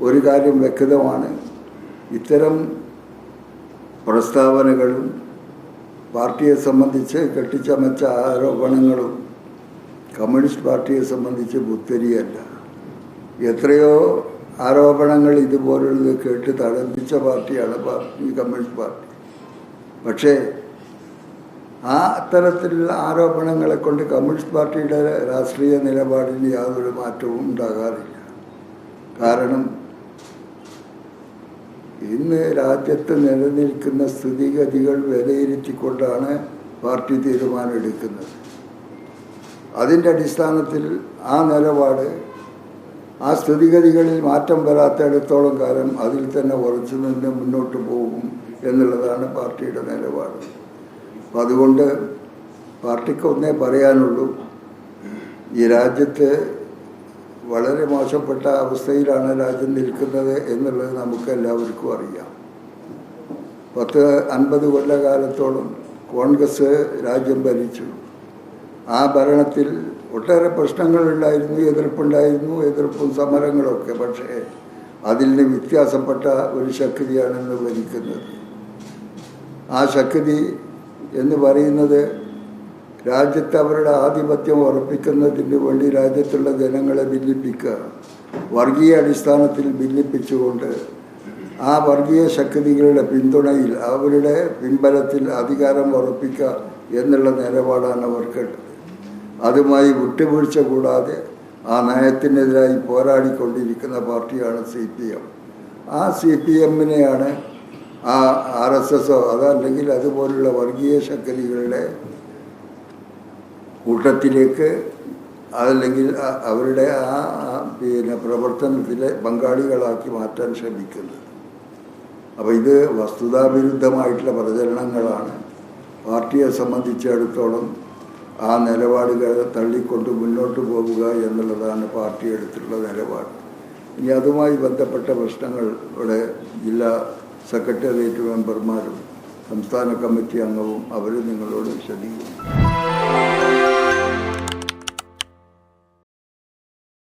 ഒരു കാര്യം വ്യക്തമാണ്, ഇത്തരം പ്രസ്താവനകളും പാർട്ടിയെ സംബന്ധിച്ച് കെട്ടിച്ചമച്ച ആരോപണങ്ങളും കമ്മ്യൂണിസ്റ്റ് പാർട്ടിയെ സംബന്ധിച്ച് പുത്തരിയല്ല. എത്രയോ ആരോപണങ്ങൾ ഇതുപോലുള്ളത് കേട്ട് തടപ്പിച്ച പാർട്ടിയാണ് കമ്മ്യൂണിസ്റ്റ് പാർട്ടി. പക്ഷേ അത്തരത്തിലുള്ള ആരോപണങ്ങളെ കൊണ്ട് കമ്മ്യൂണിസ്റ്റ് പാർട്ടിയുടെ രാഷ്ട്രീയ നിലപാടിന് യാതൊരു മാറ്റവും ഉണ്ടാകാറില്ല. കാരണം ഇന്ന് രാജ്യത്ത് നിലനിൽക്കുന്ന സ്ഥിതിഗതികൾ വിലയിരുത്തിക്കൊണ്ടാണ് പാർട്ടി തീരുമാനമെടുക്കുന്നത്. അതിൻ്റെ അടിസ്ഥാനത്തിൽ ആ നിലപാട് ആ സ്ഥിതിഗതികളിൽ മാറ്റം വരാത്തിടത്തോളം കാലം അതിൽ തന്നെ ഉറച്ചു നിന്ന് മുന്നോട്ട് പോകും എന്നുള്ളതാണ് പാർട്ടിയുടെ നിലപാട്. അപ്പം അതുകൊണ്ട് പാർട്ടിക്ക് ഒന്നേ പറയാനുള്ളൂ, ഈ രാജ്യത്ത് വളരെ മോശപ്പെട്ട അവസ്ഥയിലാണ് രാജ്യം നിൽക്കുന്നത് എന്നുള്ളത് നമുക്ക് എല്ലാവർക്കും അറിയാം. 50 കൊല്ലകാലത്തോളം കോൺഗ്രസ് രാജ്യം ഭരിച്ചു. ആ ഭരണത്തിൽ ഒട്ടേറെ പ്രശ്നങ്ങളുണ്ടായിരുന്നു, എതിർപ്പും സമരങ്ങളൊക്കെ. പക്ഷേ അതിൽ നിന്ന് വ്യത്യാസപ്പെട്ട ഒരു ശക്തിയാണ് ഇന്ന് ഭരിക്കുന്നത്. ആ ശക്തി എന്ന് പറയുന്നത് രാജ്യത്ത് അവരുടെ ആധിപത്യം ഉറപ്പിക്കുന്നതിന് വേണ്ടി രാജ്യത്തുള്ള ജനങ്ങളെ ഭിന്നിപ്പിക്കുക, വർഗീയ അടിസ്ഥാനത്തിൽ ഭിന്നിപ്പിച്ചുകൊണ്ട് ആ വർഗീയ ശക്തികളുടെ പിന്തുണയിൽ അവരുടെ പിൻബലത്തിൽ അധികാരം ഉറപ്പിക്കുക എന്നുള്ള നിലപാടാണ് അവർക്കുള്ളത്. അതുമായി വിട്ടുവീഴ്ച കൂടാതെ ആ നയത്തിനെതിരായി പോരാടിക്കൊണ്ടിരിക്കുന്ന പാർട്ടിയാണ് CPM. ആ CPMനെയാണ് ആ RSSO അതല്ലെങ്കിൽ അതുപോലുള്ള വർഗീയ ശക്തികളുടെ കൂട്ടത്തിലേക്ക് അതല്ലെങ്കിൽ അവരുടെ പ്രവർത്തനത്തിലെ പങ്കാളികളാക്കി മാറ്റാൻ ശ്രമിക്കുന്നത്. അപ്പോൾ ഇത് വസ്തുതാവിരുദ്ധമായിട്ടുള്ള പ്രചരണങ്ങളാണ്. പാർട്ടിയെ സംബന്ധിച്ചിടത്തോളം ആ നിലപാടുകൾ തള്ളിക്കൊണ്ട് മുന്നോട്ട് പോകുക എന്നുള്ളതാണ് പാർട്ടി എടുത്തിട്ടുള്ള നിലപാട്. ഇനി അതുമായി ബന്ധപ്പെട്ട പ്രശ്നങ്ങൾ ഇവിടെ ജില്ലാ സെക്രട്ടേറിയറ്റ് മെമ്പർമാരും സംസ്ഥാന കമ്മിറ്റി അംഗവും അവർ നിങ്ങളോട് വിശദീകരിക്കും.